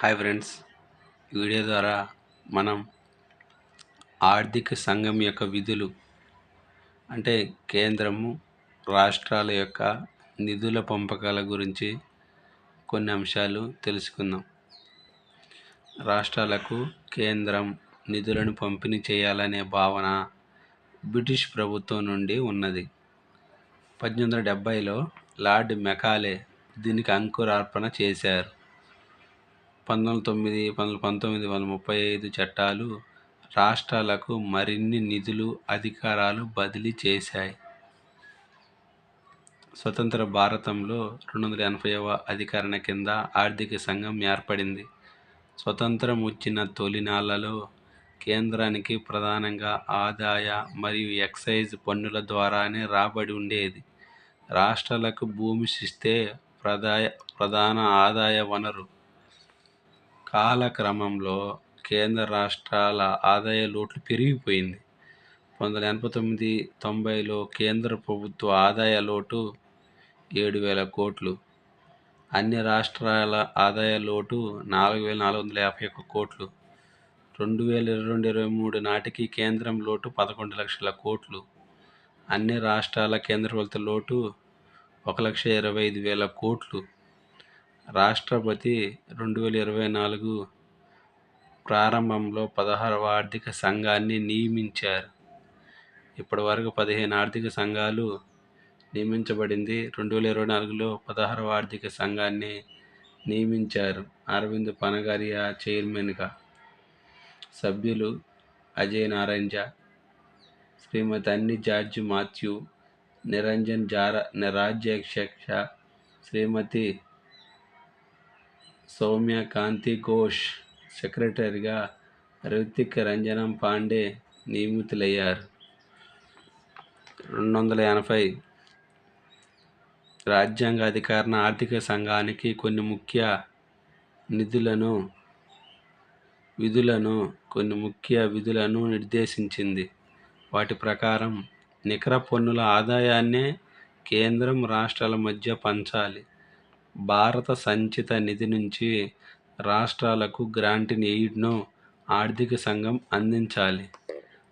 Hi friends, ఈ video ద్వారా మనం ఆర్థిక సంఘం యొక్క విధులు అంటే కేంద్రము రాష్ట్రాల యొక్క నిధుల పంపకాల గురించి కొన్ని అంశాలు తెలుసుకుందాం. రాష్ట్రాలకు కేంద్రం నిధులను పంపిణీ చేయాలనే భావన బ్రిటిష్ ప్రభుత్వం నుండి ఉన్నది. 1870లో లార్డ్ మెకాలే దీనికి అంకురార్పణ చేశారు. 1935 చట్టాలు రాష్ట్రాలకు మరిన్ని నిధులు, అధికారాలు బదిలీ చేశాయి. స్వతంత్ర భారతంలో 280వ అధికరణ కింద ఆర్థిక సంఘం ఏర్పడింది. స్వతంత్రం వచ్చిన తొలినాళ్లలో కేంద్రానికి ప్రధానంగా ఆదాయ మరియు ఎక్సైజ్ పన్నుల ద్వారానే రాబడి ఉండేది. రాష్ట్రాలకు భూమి శిస్తే ప్రధాన ఆదాయ వనరు. కాలక్రమంలో కేంద్ర రాష్ట్రాల ఆదాయ లోట్లు పెరిగిపోయింది. 1989-90లో కేంద్ర ప్రభుత్వ ఆదాయ లోటు 7,000 కోట్లు, అన్ని రాష్ట్రాల ఆదాయ లోటు 4,451 కోట్లు. 2022-23 నాటికి కేంద్రం లోటు 11 లక్షల కోట్లు, అన్ని రాష్ట్రాల కేంద్రపాలిత లోటు 1,25,000 కోట్లు. రాష్ట్రపతి 2024 ప్రారంభంలో 16వ ఆర్థిక సంఘాన్ని నియమించారు. ఇప్పటి వరకు 15 ఆర్థిక సంఘాలు నియమించబడింది. 2024లో 16వ ఆర్థిక సంఘాన్ని నియమించారు. అరవింద్ పనగరియా చైర్మన్గా. సభ్యులు అజయ్ నారాయణ్ ఝా, శ్రీమతి అన్ని జార్జ్ మాథ్యూ, నిరంజన్ రాజ్యాధ్యక్ష, శ్రీమతి సౌమ్య కాంతి ఘోష్, సెక్రటరీగా రితిక్ రంజనం పాండే నియమితులయ్యారు. 280 రాజ్యాంగ అధికరణ ఆర్థిక సంఘానికి కొన్ని ముఖ్య విధులను నిర్దేశించింది. వాటి ప్రకారం నికర పన్నుల ఆదాయాన్నే కేంద్రం రాష్ట్రాల మధ్య పంచాలి. భారత సంచిత నిధి నుంచి రాష్ట్రాలకు గ్రాంట్ ఎయిడ్ను ఆర్థిక సంఘం అందించాలి.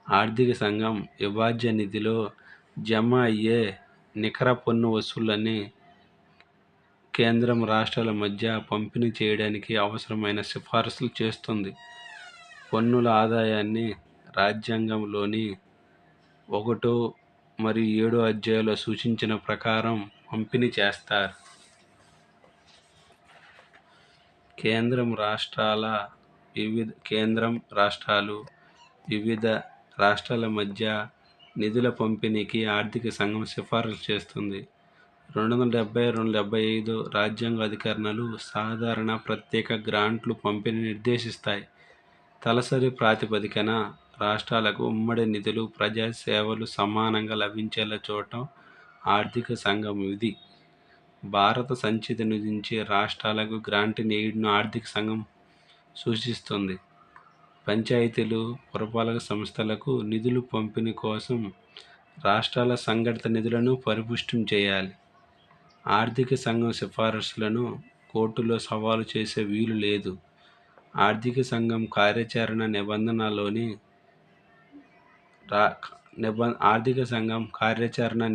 ఆర్థిక సంఘం విభాజ్య నిధిలో జమ అయ్యే నికర పన్ను వసూళ్లని కేంద్రం రాష్ట్రాల మధ్య పంపిణీ చేయడానికి అవసరమైన సిఫారసులు చేస్తుంది. పన్నుల ఆదాయాన్ని రాజ్యాంగంలోని 1 మరియు 7 అధ్యాయాల్లో సూచించిన ప్రకారం పంపిణీ చేస్తారు. కేంద్రం రాష్ట్రాలు వివిధ రాష్ట్రాల మధ్య నిధుల పంపిణీకి ఆర్థిక సంఘం సిఫారసు చేస్తుంది. 270-275 రాజ్యాంగ అధికరణలు సాధారణ, ప్రత్యేక గ్రాంట్లు పంపిణీ నిర్దేశిస్తాయి. తలసరి ప్రాతిపదికన రాష్ట్రాలకు ఉమ్మడి నిధులు, ప్రజా సేవలు సమానంగా లభించేలా చూడటం ఆర్థిక సంఘం విధి. భారత సంచిత నిధి నుంచి రాష్ట్రాలకు గ్రాంట్ ఎయిడ్ను ఆర్థిక సంఘం సూచిస్తుంది. పంచాయతీలు, పురపాలక సంస్థలకు నిధులు పంపిణీ కోసం రాష్ట్రాల సంఘటిత నిధులను పరిపుష్టం చేయాలి. ఆర్థిక సంఘం సిఫారసులను కోర్టులో సవాలు చేసే వీలు లేదు. ఆర్థిక సంఘం కార్యాచరణ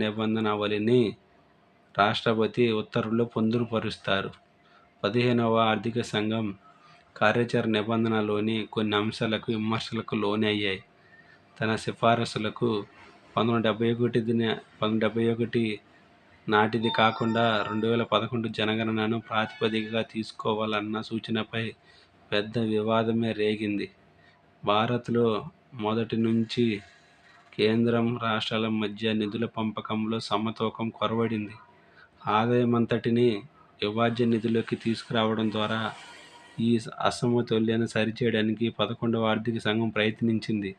నిబంధనావళిని రాష్ట్రపతి ఉత్తర్వుల్లో పొందుపరుస్తారు. 15వ ఆర్థిక సంఘం కార్యాచరణ నిబంధనలోని కొన్ని అంశాలకు విమర్శలకు లోనే అయ్యాయి. తన సిఫారసులకు 1971 నాటిది కాకుండా 2011 జనగణనను ప్రాతిపదికగా తీసుకోవాలన్న సూచనపై పెద్ద వివాదమే రేగింది. భారత్లో మొదటి నుంచి కేంద్రం రాష్ట్రాల మధ్య నిధుల పంపకంలో సమతూకం కొరవడింది. ఆదాయమంతటినీ విభాజ్య నిధిలోకి తీసుకురావడం ద్వారా ఈ అసమతుల్యాన్ని సరిచేయడానికి 11వ ఆర్థిక సంఘం ప్రయత్నించింది.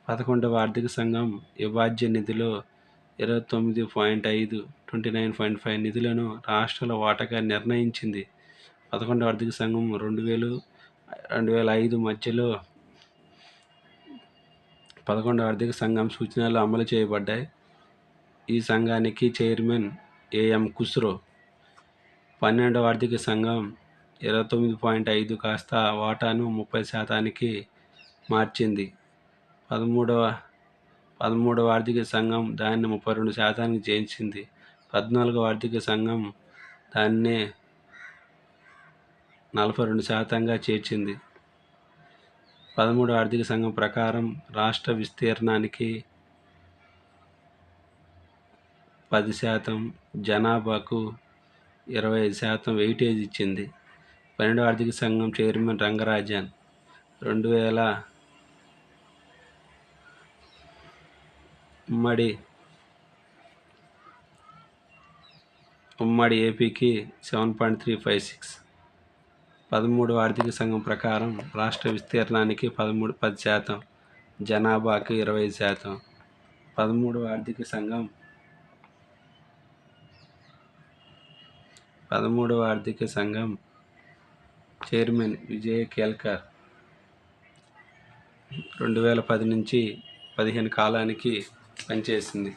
11వ ఆర్థిక సంఘం విభాజ్య నిధిలో 29.5 నిధులను రాష్ట్రాల వాటాగా నిర్ణయించింది. 11వ ఆర్థిక సంఘం 2000-2005 మధ్యలో 11వ ఆర్థిక సంఘం సూచనలు అమలు చేయబడ్డాయి. ఈ సంఘానికి చైర్మన్ ఏఎం ఖుస్రో. 12వ ఆర్థిక సంఘం 29.5 కాస్త వాటాను 30% మార్చింది. 13వ ఆర్థిక సంఘం దాన్ని 32% చేర్చింది. 14వ ఆర్థిక సంఘం దాన్నే 42%గా చేర్చింది. 13వ ఆర్థిక సంఘం ప్రకారం రాష్ట్ర విస్తీర్ణానికి 10%, జనాభాకు 25% వెయిటేజ్ ఇచ్చింది. 12వ ఆర్థిక సంఘం చైర్మన్ రంగరాజన్ 2000 ఉమ్మడి ఏపీకి 7.356. 13వ ఆర్థిక సంఘం ప్రకారం రాష్ట్ర విస్తీర్ణానికి 10%, జనాభాకి 25%. 13వ ఆర్థిక సంఘం చైర్మన్ విజయ్ కేల్కర్ 2010 నుంచి 15 కాలానికి పనిచేసింది.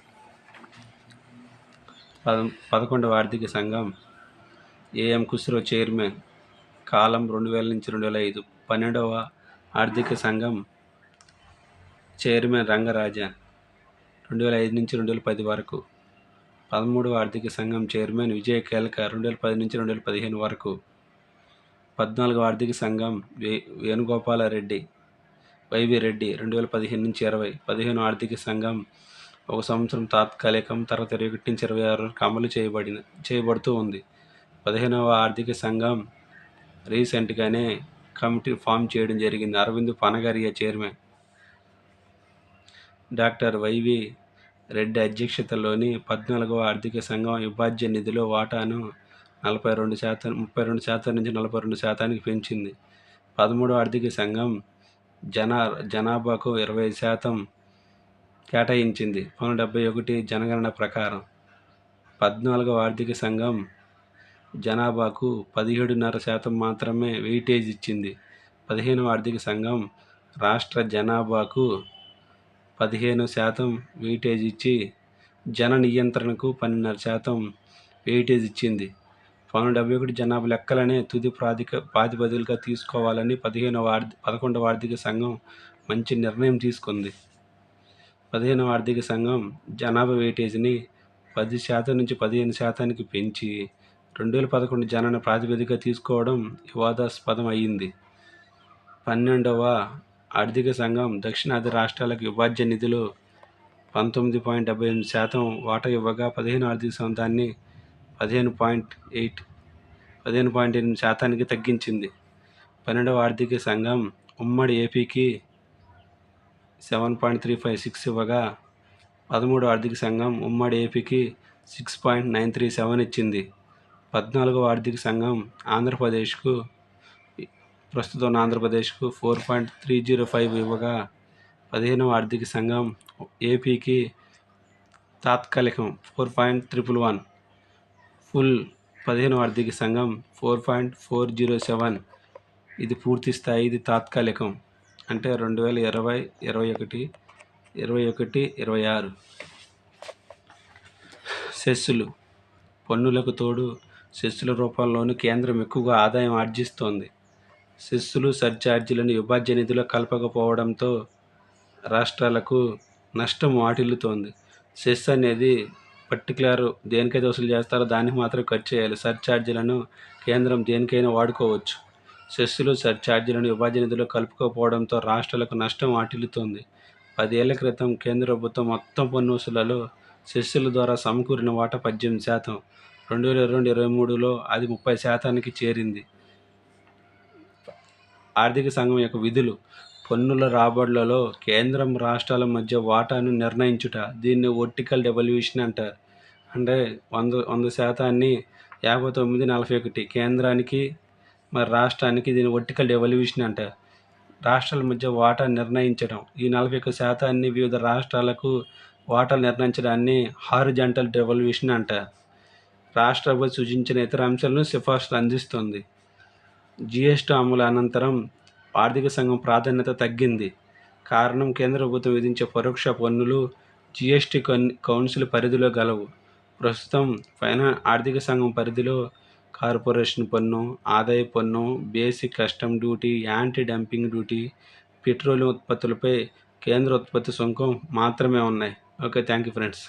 11వ ఆర్థిక సంఘం ఏఎం ఖుస్రో చైర్మన్, కాలం 2000 నుంచి 2005. 12వ ఆర్థిక సంఘం చైర్మన్ రంగరాజన్ 2005 నుంచి 2010 వరకు. 13వ ఆర్థిక సంఘం చైర్మన్ విజయ్ కేల్కర్ 2010 నుంచి 2015 వరకు. 14వ ఆర్థిక సంఘం వేణుగోపాలరెడ్డి వైవి రెడ్డి 2015 నుంచి 20. 15వ ఆర్థిక సంఘం 1 సంవత్సరం తాత్కాలికం, తర్వాత 21 నుంచి 26 వరకు అమలు చేయబడుతూ ఉంది. 15వ ఆర్థిక సంఘం రీసెంట్గానే కమిటీ ఫామ్ చేయడం జరిగింది. Arvind Panagariya chairman, doctor Y V Reddy అధ్యక్షతలోని 14వ ఆర్థిక సంఘం విభాజ్య నిధిలో వాటాను 32% నుంచి 42%కి పెంచింది. 13వ ఆర్థిక సంఘం జనాభాకు 25% కేటాయించింది. 1971 జనగణన ప్రకారం. 14వ ఆర్థిక సంఘం జనాభాకు 17.5% మాత్రమే వెయిటేజ్ ఇచ్చింది. 15వ ఆర్థిక సంఘం రాష్ట్ర జనాభాకు 15% వెయిటేజ్ ఇచ్చి జన నియంత్రణకు 12.5% వెయిటేజ్ ఇచ్చింది. 1971 జనాభా లెక్కలనే తుది ప్రాతిపదికగా తీసుకోవాలని 11వ ఆర్థిక సంఘం మంచి నిర్ణయం తీసుకుంది. 15వ ఆర్థిక సంఘం జనాభా వెయిటేజ్ని 10% నుంచి 15%కి పెంచి 2011 జనన ప్రాతిపదికగా తీసుకోవడం వివాదాస్పదం అయింది. 12వ ఆర్థిక సంఘం దక్షిణాది రాష్ట్రాలకు విభాజ్య నిధిలో 19.78% వాటా ఇవ్వగా 15వ ఆర్థిక సంఘం దాన్ని 15.8% తగ్గించింది. 12వ ఆర్థిక సంఘం ఉమ్మడి ఏపీకి 7.356 ఇవ్వగా 13వ ఆర్థిక సంఘం ఉమ్మడి ఏపీకి 6.937 ఇచ్చింది. 14వ ఆర్థిక సంఘం ప్రస్తుతం ఆంధ్రప్రదేశ్కు 4.305 ఇవ్వగా 15వ ఆర్థిక సంఘం ఏపీకి తాత్కాలికం 4.111, ఫుల్ 15వ ఆర్థిక సంఘం 4.407. ఇది పూర్తి స్థాయి, ఇది తాత్కాలికం. అంటే 2020, 21, 26. సెస్సులు, పన్నులకు తోడు సెస్సుల రూపంలోనూ కేంద్రం ఎక్కువగా ఆదాయం ఆర్జిస్తోంది. సెస్సులు, సర్ఛార్జీలను విభాజ్య నిధిలో కలపకపోవడంతో రాష్ట్రాలకు నష్టం వాటిల్లుతోంది. సెస్ అనేది పర్టికులర్ దేనికైతే వసూలు చేస్తారో దానికి మాత్రం ఖర్చు చేయాలి. సర్ఛార్జీలను కేంద్రం దేనికైనా వాడుకోవచ్చు. సెస్సులు, సర్ఛార్జీలను విభాజ్య నిధిలో కలుపుకోకపోవడంతో రాష్ట్రాలకు నష్టం వాటిల్లుతోంది. 10 ఏళ్ల క్రితం కేంద్ర ప్రభుత్వం మొత్తం పన్ను వసూళ్లలో సెస్సుల ద్వారా సమకూరిన వాటా 18%. 2022-23లో అది 30%కి చేరింది. ఆర్థిక సంఘం యొక్క విధులు: పన్నుల రాబడులలో కేంద్రం, రాష్ట్రాల మధ్య వాటాను నిర్ణయించుట. దీన్ని వర్టికల్ డెవల్యూషన్ అంటారు. అంటే 100% 59-41 కేంద్రానికి, మరి రాష్ట్రానికి. దీన్ని వర్టికల్ డెవల్యూషన్ అంటారు. రాష్ట్రాల మధ్య వాటా నిర్ణయించడం. ఈ 41% వివిధ రాష్ట్రాలకు వాటాలు నిర్ణయించడాన్ని హారిజాంటల్ డెవల్యూషన్ అంటారు. రాష్ట్రపతి సూచించిన ఇతర అంశాలను సిఫార్సులు అందిస్తుంది. జిఎస్టీ అమలు అనంతరం ఆర్థిక సంఘం ప్రాధాన్యత తగ్గింది. కారణం, కేంద్ర ప్రభుత్వం విధించే పరోక్ష పన్నులు జిఎస్టీ కౌన్సిల్ పరిధిలో గలవు. ప్రస్తుతం ఆర్థిక సంఘం పరిధిలో కార్పొరేషన్ పన్ను, ఆదాయ పన్ను, basic custom duty, anti dumping duty, petroleum ఉత్పత్తులపై కేంద్ర ఉత్పత్తి సుంకం మాత్రమే ఉన్నాయి. Okay, thank you friends.